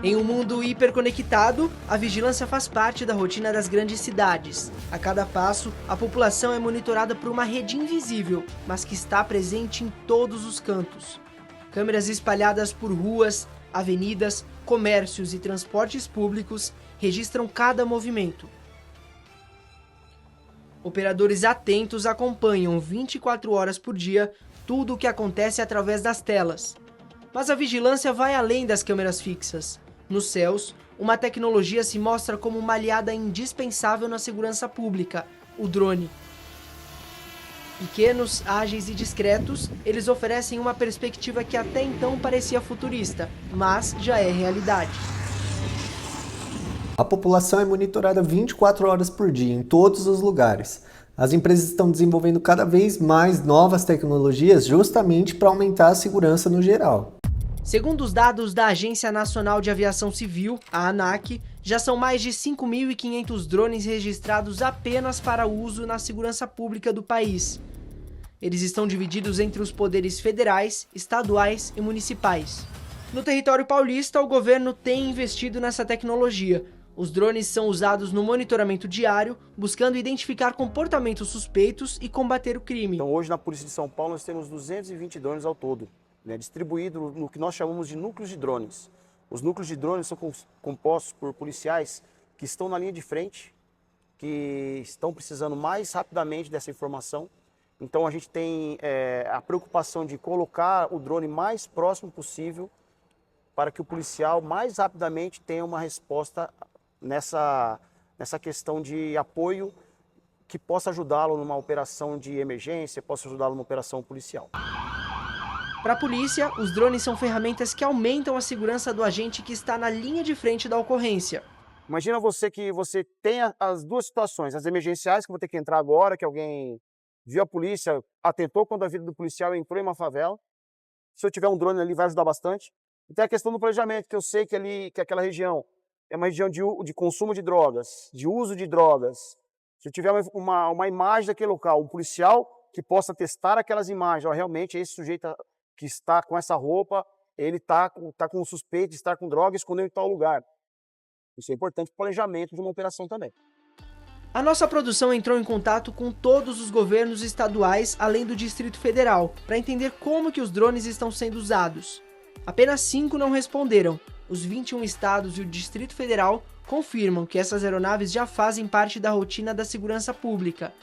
Em um mundo hiperconectado, a vigilância faz parte da rotina das grandes cidades. A cada passo, a população é monitorada por uma rede invisível, mas que está presente em todos os cantos. Câmeras espalhadas por ruas, avenidas, comércios e transportes públicos registram cada movimento. Operadores atentos acompanham 24 horas por dia tudo o que acontece através das telas. Mas a vigilância vai além das câmeras fixas. Nos céus, uma tecnologia se mostra como uma aliada indispensável na segurança pública: o drone. Pequenos, ágeis e discretos, eles oferecem uma perspectiva que até então parecia futurista, mas já é realidade. A população é monitorada 24 horas por dia, em todos os lugares. As empresas estão desenvolvendo cada vez mais novas tecnologias justamente para aumentar a segurança no geral. Segundo os dados da Agência Nacional de Aviação Civil, a ANAC, já são mais de 5.500 drones registrados apenas para uso na segurança pública do país. Eles estão divididos entre os poderes federais, estaduais e municipais. No território paulista, o governo tem investido nessa tecnologia. Os drones são usados no monitoramento diário, buscando identificar comportamentos suspeitos e combater o crime. Então, hoje na Polícia de São Paulo nós temos 220 drones ao todo, distribuídos no que nós chamamos de núcleos de drones. Os núcleos de drones são compostos por policiais que estão na linha de frente, que estão precisando mais rapidamente dessa informação. Então a gente tem a preocupação de colocar o drone mais próximo possível para que o policial mais rapidamente tenha uma resposta nessa questão de apoio que possa ajudá-lo numa operação de emergência, possa ajudá-lo numa operação policial. Para a polícia, os drones são ferramentas que aumentam a segurança do agente que está na linha de frente da ocorrência. Imagina que você tenha as duas situações, as emergenciais, que eu vou ter que entrar agora, que alguém viu a polícia, atentou contra a vida do policial e entrou em uma favela. Se eu tiver um drone ali, vai ajudar bastante. E tem a questão do planejamento, que eu sei que aquela região é uma região de consumo de drogas, de uso de drogas. Se eu tiver uma imagem daquele local, um policial que possa testar aquelas imagens, ó, realmente esse sujeito que está com essa roupa, ele tá com suspeito de estar com droga escondido em tal lugar. Isso é importante para o planejamento de uma operação também. A nossa produção entrou em contato com todos os governos estaduais, além do Distrito Federal, para entender como que os drones estão sendo usados. Apenas 5 não responderam. Os 21 estados e o Distrito Federal confirmam que essas aeronaves já fazem parte da rotina da segurança pública.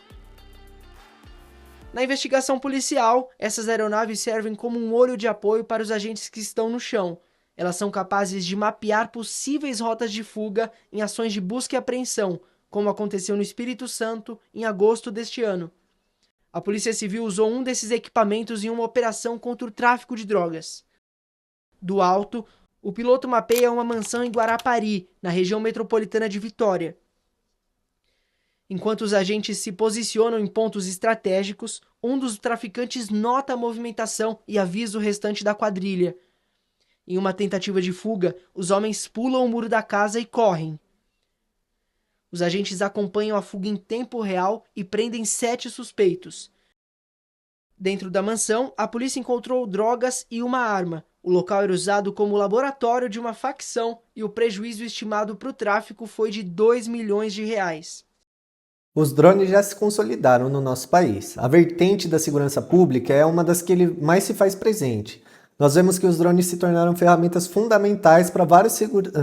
Na investigação policial, essas aeronaves servem como um olho de apoio para os agentes que estão no chão. Elas são capazes de mapear possíveis rotas de fuga em ações de busca e apreensão, como aconteceu no Espírito Santo em agosto deste ano. A Polícia Civil usou um desses equipamentos em uma operação contra o tráfico de drogas. Do alto, o piloto mapeia uma mansão em Guarapari, na região metropolitana de Vitória. Enquanto os agentes se posicionam em pontos estratégicos, um dos traficantes nota a movimentação e avisa o restante da quadrilha. Em uma tentativa de fuga, os homens pulam o muro da casa e correm. Os agentes acompanham a fuga em tempo real e prendem 7 suspeitos. Dentro da mansão, a polícia encontrou drogas e uma arma. O local era usado como laboratório de uma facção e o prejuízo estimado para o tráfico foi de 2 milhões de reais. Os drones já se consolidaram no nosso país. A vertente da segurança pública é uma das que ele mais se faz presente. Nós vemos que os drones se tornaram ferramentas fundamentais para vários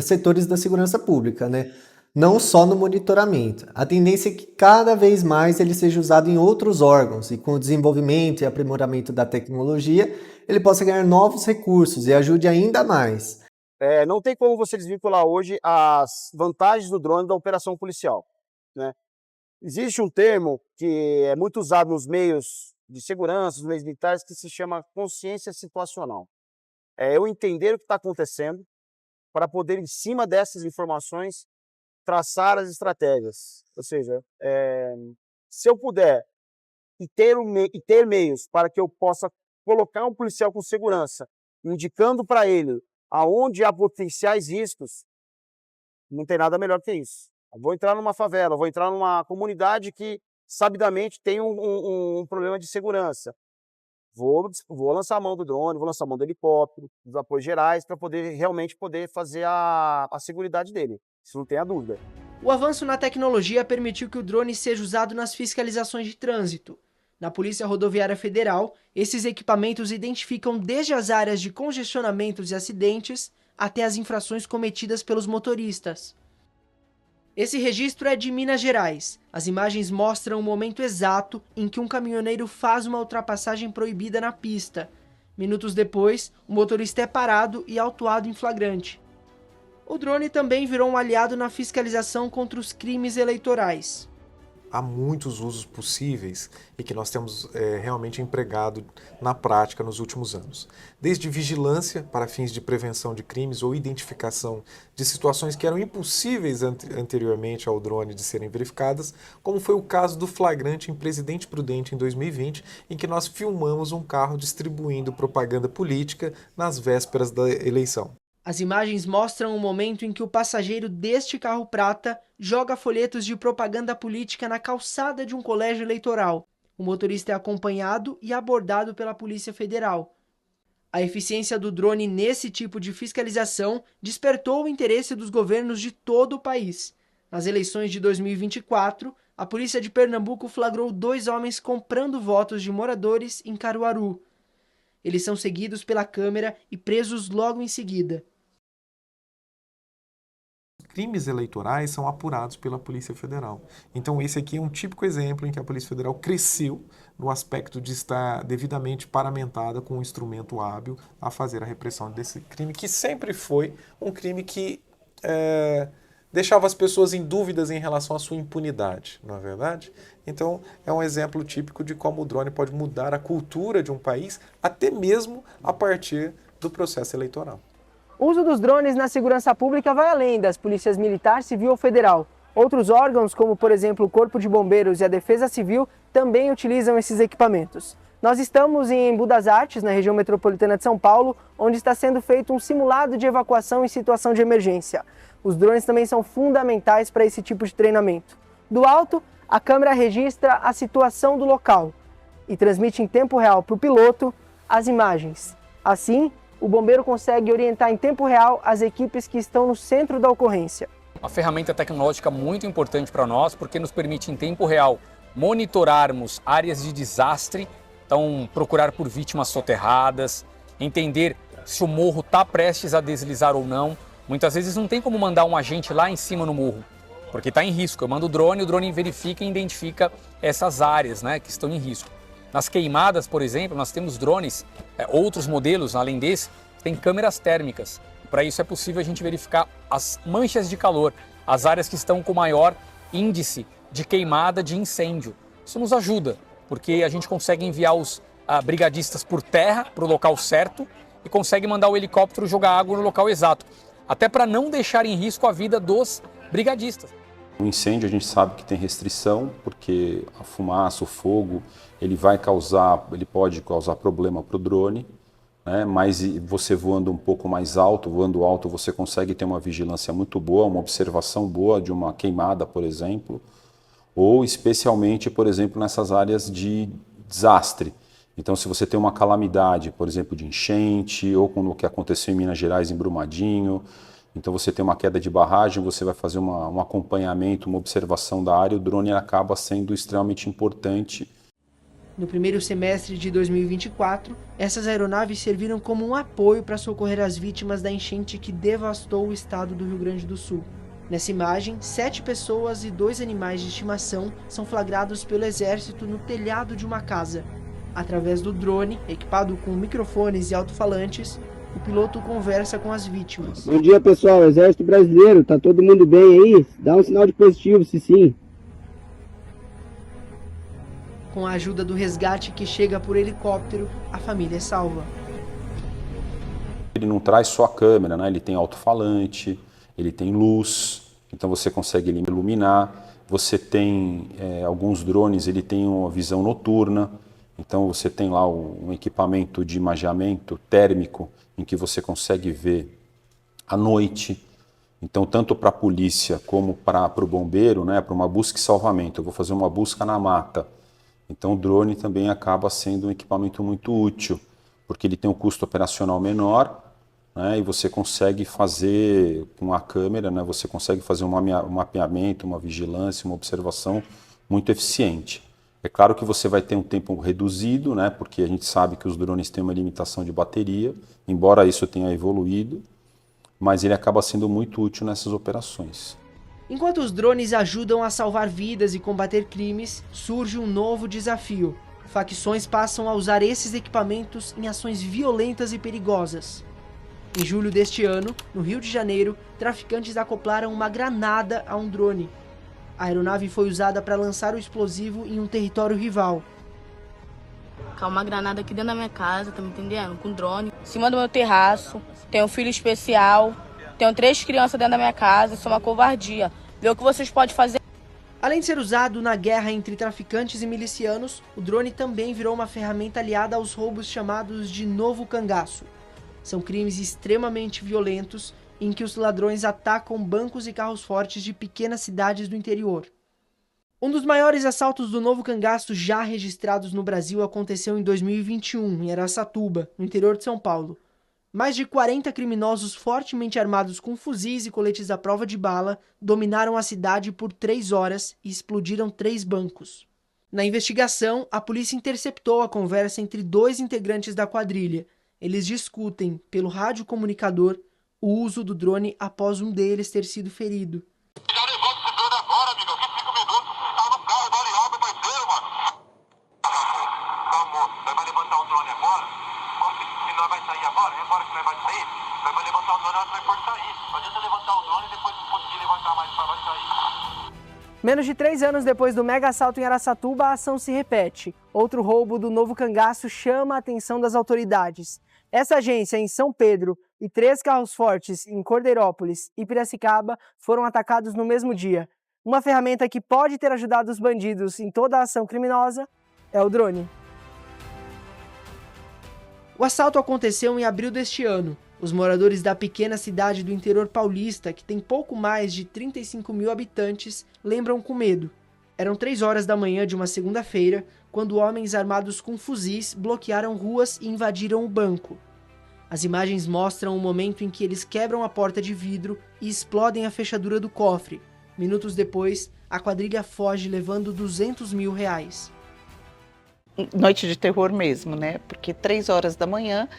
setores da segurança pública, né? Não só no monitoramento. A tendência é que cada vez mais ele seja usado em outros órgãos e com o desenvolvimento e aprimoramento da tecnologia, ele possa ganhar novos recursos e ajude ainda mais. Não tem como você desvincular hoje as vantagens do drone da operação policial, né? Existe um termo que é muito usado nos meios de segurança, nos meios militares, que se chama consciência situacional. É eu entender o que está acontecendo para poder, em cima dessas informações, traçar as estratégias. Ou seja, se eu puder e ter meios para que eu possa colocar um policial com segurança, indicando para ele aonde há potenciais riscos, não tem nada melhor que isso. Eu vou entrar numa favela, vou entrar numa comunidade que sabidamente tem um problema de segurança. vou lançar a mão do drone, vou lançar a mão do helicóptero, dos apoios gerais, para poder realmente poder fazer a seguridade dele. Isso não tem a dúvida. O avanço na tecnologia permitiu que o drone seja usado nas fiscalizações de trânsito. Na Polícia Rodoviária Federal, esses equipamentos identificam desde as áreas de congestionamentos e acidentes até as infrações cometidas pelos motoristas. Esse registro é de Minas Gerais. As imagens mostram o momento exato em que um caminhoneiro faz uma ultrapassagem proibida na pista. Minutos depois, o motorista é parado e autuado em flagrante. O drone também virou um aliado na fiscalização contra os crimes eleitorais. Há muitos usos possíveis e que nós temos realmente empregado na prática nos últimos anos. Desde vigilância para fins de prevenção de crimes ou identificação de situações que eram impossíveis anteriormente ao drone de serem verificadas, como foi o caso do flagrante em Presidente Prudente em 2020, em que nós filmamos um carro distribuindo propaganda política nas vésperas da eleição. As imagens mostram o momento em que o passageiro deste carro prata joga folhetos de propaganda política na calçada de um colégio eleitoral. O motorista é acompanhado e abordado pela Polícia Federal. A eficiência do drone nesse tipo de fiscalização despertou o interesse dos governos de todo o país. Nas eleições de 2024, a Polícia de Pernambuco flagrou 2 homens comprando votos de moradores em Caruaru. Eles são seguidos pela câmera e presos logo em seguida. Crimes eleitorais são apurados pela Polícia Federal. Então esse aqui é um típico exemplo em que a Polícia Federal cresceu no aspecto de estar devidamente paramentada com um instrumento hábil a fazer a repressão desse crime, que sempre foi um crime que deixava as pessoas em dúvidas em relação à sua impunidade, não é verdade? Então é um exemplo típico de como o drone pode mudar a cultura de um país, até mesmo a partir do processo eleitoral. O uso dos drones na segurança pública vai além das polícias militar, civil ou federal. Outros órgãos, como por exemplo o Corpo de Bombeiros e a Defesa Civil, também utilizam esses equipamentos. Nós estamos em Embu das Artes, na região metropolitana de São Paulo, onde está sendo feito um simulado de evacuação em situação de emergência. Os drones também são fundamentais para esse tipo de treinamento. Do alto, a câmera registra a situação do local e transmite em tempo real para o piloto as imagens. Assim, o bombeiro consegue orientar em tempo real as equipes que estão no centro da ocorrência. Uma ferramenta tecnológica muito importante para nós, porque nos permite em tempo real monitorarmos áreas de desastre, então procurar por vítimas soterradas, entender se o morro está prestes a deslizar ou não. Muitas vezes não tem como mandar um agente lá em cima no morro, porque está em risco. Eu mando o drone verifica e identifica essas áreas, que estão em risco. Nas queimadas, por exemplo, nós temos drones, outros modelos, além desse, que tem câmeras térmicas. Para isso é possível a gente verificar as manchas de calor, as áreas que estão com maior índice de queimada, de incêndio. Isso nos ajuda, porque a gente consegue enviar os brigadistas por terra para o local certo e consegue mandar o helicóptero jogar água no local exato, até para não deixar em risco a vida dos brigadistas. O incêndio a gente sabe que tem restrição, porque a fumaça, o fogo, ele pode causar problema para o drone, mas você voando um pouco mais alto, voando alto, você consegue ter uma vigilância muito boa, uma observação boa de uma queimada, por exemplo, ou especialmente, por exemplo, nessas áreas de desastre. Então, se você tem uma calamidade, por exemplo, de enchente, ou como o que aconteceu em Minas Gerais, em Brumadinho, então você tem uma queda de barragem, você vai fazer um acompanhamento, uma observação da área, o drone acaba sendo extremamente importante. No primeiro semestre de 2024, essas aeronaves serviram como um apoio para socorrer as vítimas da enchente que devastou o estado do Rio Grande do Sul. Nessa imagem, 7 pessoas e 2 animais de estimação são flagrados pelo Exército no telhado de uma casa. Através do drone, equipado com microfones e alto-falantes, o piloto conversa com as vítimas. Bom dia, pessoal. Exército Brasileiro, tá todo mundo bem aí? Dá um sinal de positivo, se sim. Com a ajuda do resgate que chega por helicóptero, a família é salva. Ele não traz só a câmera, ele tem alto-falante, ele tem luz, então você consegue iluminar. Você tem alguns drones, ele tem uma visão noturna, então você tem lá um equipamento de imageamento térmico em que você consegue ver à noite. Então, tanto para a polícia como para o bombeiro, para uma busca e salvamento, eu vou fazer uma busca na mata. Então o drone também acaba sendo um equipamento muito útil, porque ele tem um custo operacional menor, né, e você consegue fazer com a câmera, né, você consegue fazer um mapeamento, uma vigilância, uma observação muito eficiente. É claro que você vai ter um tempo reduzido, né, porque a gente sabe que os drones têm uma limitação de bateria, embora isso tenha evoluído, mas ele acaba sendo muito útil nessas operações. Enquanto os drones ajudam a salvar vidas e combater crimes, surge um novo desafio. Facções passam a usar esses equipamentos em ações violentas e perigosas. Em julho deste ano, no Rio de Janeiro, traficantes acoplaram uma granada a um drone. A aeronave foi usada para lançar o explosivo em um território rival. Caiu uma granada aqui dentro da minha casa, tá me entendendo? Com drone. Em cima do meu terraço, tenho um filho especial, tenho 3 crianças dentro da minha casa, isso é uma covardia. Vê o que vocês podem fazer. Além de ser usado na guerra entre traficantes e milicianos, o drone também virou uma ferramenta aliada aos roubos chamados de novo cangaço. São crimes extremamente violentos em que os ladrões atacam bancos e carros fortes de pequenas cidades do interior. Um dos maiores assaltos do novo cangaço já registrados no Brasil aconteceu em 2021, em Araçatuba, no interior de São Paulo. Mais de 40 criminosos fortemente armados com fuzis e coletes à prova de bala dominaram a cidade por 3 horas e explodiram 3 bancos. Na investigação, a polícia interceptou a conversa entre 2 integrantes da quadrilha. Eles discutem, pelo radiocomunicador, o uso do drone após um deles ter sido ferido. Já levanta esse drone agora, amigo. Aqui 5 minutos. Tá no carro, dá-lhe água, parceiro, mano. Calma, nós vai levantar o drone agora. Se nós vai sair agora, é agora que nós vai sair. Nós vai levantar o drone, nós vai por sair. Não adianta levantar o drone e depois não conseguir levantar mais, vai sair. Menos de 3 anos depois do mega assalto em Araçatuba, a ação se repete. Outro roubo do novo cangaço chama a atenção das autoridades. Essa agência em São Pedro e 3 carros fortes em Cordeirópolis e Piracicaba foram atacados no mesmo dia. Uma ferramenta que pode ter ajudado os bandidos em toda a ação criminosa é o drone. O assalto aconteceu em abril deste ano. Os moradores da pequena cidade do interior paulista, que tem pouco mais de 35 mil habitantes, lembram com medo. Eram 3 horas da manhã de uma segunda-feira, quando homens armados com fuzis bloquearam ruas e invadiram o banco. As imagens mostram o momento em que eles quebram a porta de vidro e explodem a fechadura do cofre. Minutos depois, a quadrilha foge levando R$200 mil. Noite de terror mesmo, né? Porque 3 horas da manhã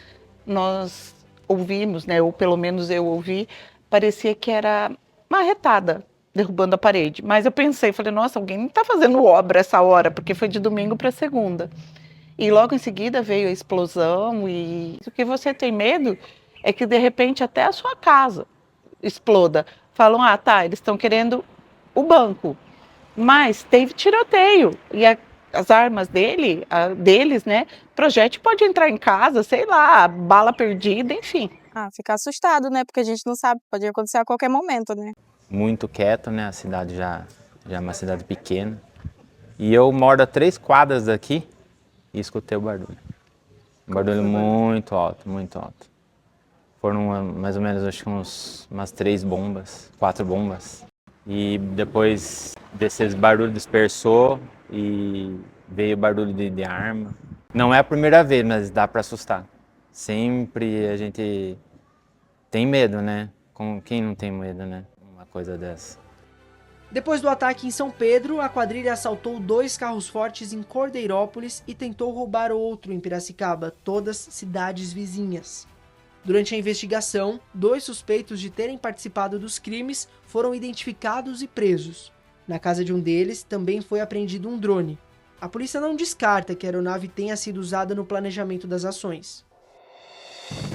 nós ouvimos, né? Ou pelo menos eu ouvi, parecia que era marretada derrubando a parede. Mas eu pensei, falei, nossa, alguém não está fazendo obra essa hora, porque foi de domingo para segunda. E logo em seguida veio a explosão e o que você tem medo é que de repente até a sua casa exploda. Falam, ah, tá, eles estão querendo o banco. Mas teve tiroteio e as armas deles, né, projétil pode entrar em casa, sei lá, bala perdida, enfim. Ficar assustado, né, porque a gente não sabe, pode acontecer a qualquer momento, né. Muito quieto, né, a cidade já é uma cidade pequena. E eu moro a 3 quadras daqui e escutei o barulho. Um barulho muito alto, muito alto. Foram mais ou menos, acho que umas 3 bombas, 4 bombas. E depois desse barulho dispersou e veio barulho de arma. Não é a primeira vez, mas dá para assustar. Sempre a gente tem medo, né? Quem não tem medo, né? Uma coisa dessa. Depois do ataque em São Pedro, a quadrilha assaltou 2 carros fortes em Cordeirópolis e tentou roubar outro em Piracicaba, todas cidades vizinhas. Durante a investigação, 2 suspeitos de terem participado dos crimes foram identificados e presos. Na casa de um deles também foi apreendido um drone. A polícia não descarta que a aeronave tenha sido usada no planejamento das ações.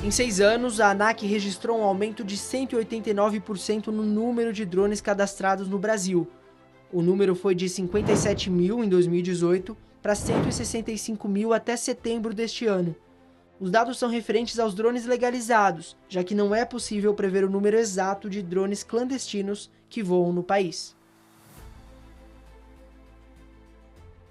Em 6 anos, a ANAC registrou um aumento de 189% no número de drones cadastrados no Brasil. O número foi de 57 mil em 2018 para 165 mil até setembro deste ano. Os dados são referentes aos drones legalizados, já que não é possível prever o número exato de drones clandestinos que voam no país.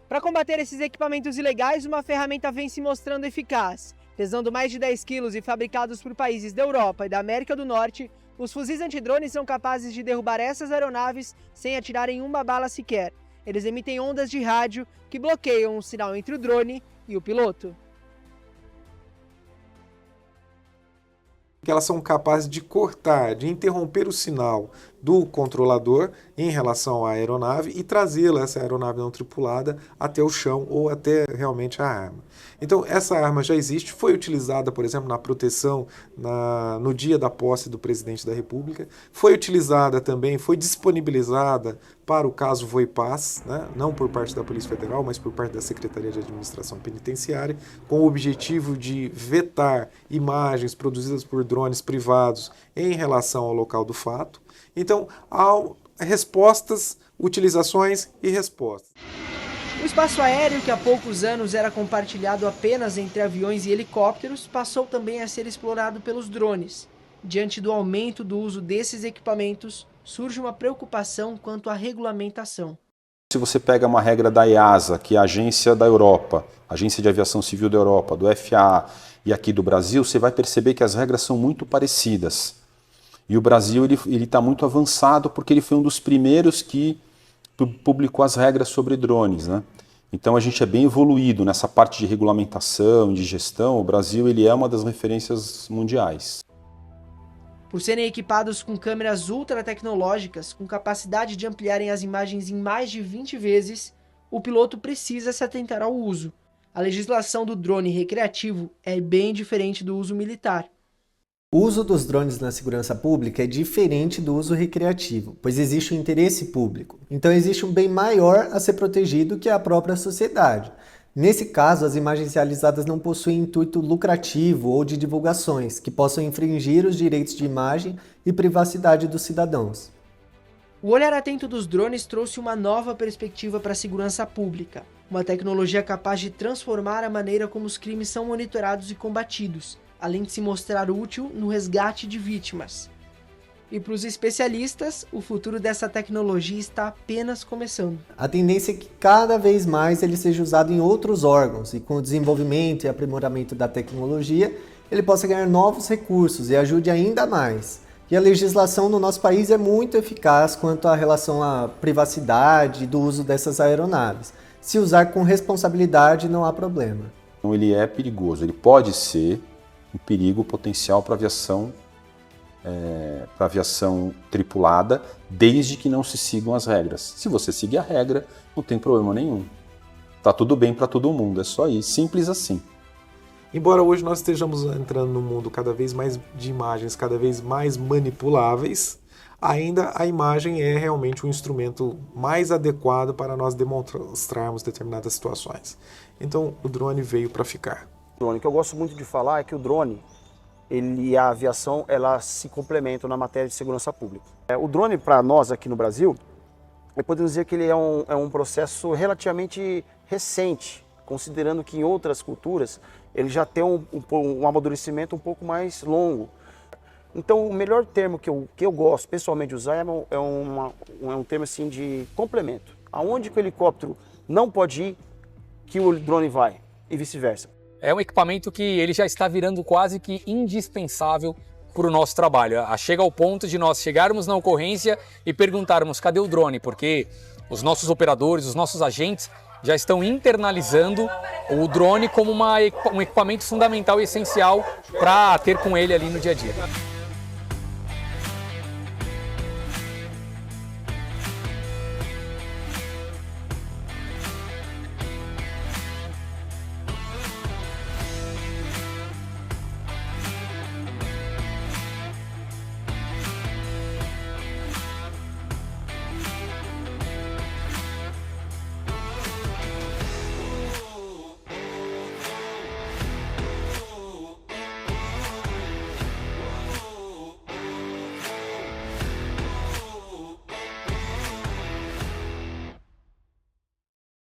Para combater esses equipamentos ilegais, uma ferramenta vem se mostrando eficaz. Pesando mais de 10 quilos e fabricados por países da Europa e da América do Norte, os fuzis antidrones são capazes de derrubar essas aeronaves sem atirarem uma bala sequer. Eles emitem ondas de rádio que bloqueiam o sinal entre o drone e o piloto. Que elas são capazes de cortar, de interromper o sinal do controlador em relação à aeronave e trazê-la, essa aeronave não tripulada, até o chão ou até realmente a arma. Então, essa arma já existe, foi utilizada, por exemplo, na proteção no dia da posse do presidente da República, foi utilizada também, foi disponibilizada para o caso Voipaz, né? Não por parte da Polícia Federal, mas por parte da Secretaria de Administração Penitenciária, com o objetivo de vetar imagens produzidas por drones privados em relação ao local do fato. Então, há respostas, utilizações e respostas. O espaço aéreo, que há poucos anos era compartilhado apenas entre aviões e helicópteros, passou também a ser explorado pelos drones. Diante do aumento do uso desses equipamentos, surge uma preocupação quanto à regulamentação. Se você pega uma regra da EASA, que é a agência da Europa, Agência de Aviação Civil da Europa, do FAA e aqui do Brasil, você vai perceber que as regras são muito parecidas. E o Brasil ele está muito avançado porque ele foi um dos primeiros que publicou as regras sobre drones, né? Então a gente é bem evoluído nessa parte de regulamentação, de gestão. O Brasil ele é uma das referências mundiais. Por serem equipados com câmeras ultra tecnológicas, com capacidade de ampliarem as imagens em mais de 20 vezes, o piloto precisa se atentar ao uso. A legislação do drone recreativo é bem diferente do uso militar. O uso dos drones na segurança pública é diferente do uso recreativo, pois existe um interesse público. Então existe um bem maior a ser protegido que a própria sociedade. Nesse caso, as imagens realizadas não possuem intuito lucrativo ou de divulgações, que possam infringir os direitos de imagem e privacidade dos cidadãos. O olhar atento dos drones trouxe uma nova perspectiva para a segurança pública, uma tecnologia capaz de transformar a maneira como os crimes são monitorados e combatidos, além de se mostrar útil no resgate de vítimas. E para os especialistas, o futuro dessa tecnologia está apenas começando. A tendência é que cada vez mais ele seja usado em outros órgãos e com o desenvolvimento e aprimoramento da tecnologia, ele possa ganhar novos recursos e ajude ainda mais. E a legislação no nosso país é muito eficaz quanto à relação à privacidade e do uso dessas aeronaves. Se usar com responsabilidade, não há problema. Então ele é perigoso, ele pode ser um perigo potencial para a aviação tripulada, desde que não se sigam as regras. Se você seguir a regra, não tem problema nenhum. Tá tudo bem para todo mundo, é só isso, simples assim. Embora hoje nós estejamos entrando num mundo cada vez mais de imagens, cada vez mais manipuláveis, ainda a imagem é realmente um instrumento mais adequado para nós demonstrarmos determinadas situações. Então o drone veio para ficar. O que eu gosto muito de falar é que o drone e a aviação, elas se complementam na matéria de segurança pública. O drone, para nós aqui no Brasil, podemos dizer que ele é um processo relativamente recente, considerando que em outras culturas ele já tem um amadurecimento um pouco mais longo. Então o melhor termo que eu gosto pessoalmente de usar é um termo assim de complemento. Aonde que o helicóptero não pode ir, que o drone vai, e vice-versa. É um equipamento que ele já está virando quase que indispensável para o nosso trabalho. Chega ao ponto de nós chegarmos na ocorrência e perguntarmos cadê o drone, porque os nossos operadores, os nossos agentes já estão internalizando o drone como um equipamento fundamental e essencial para ter com ele ali no dia a dia.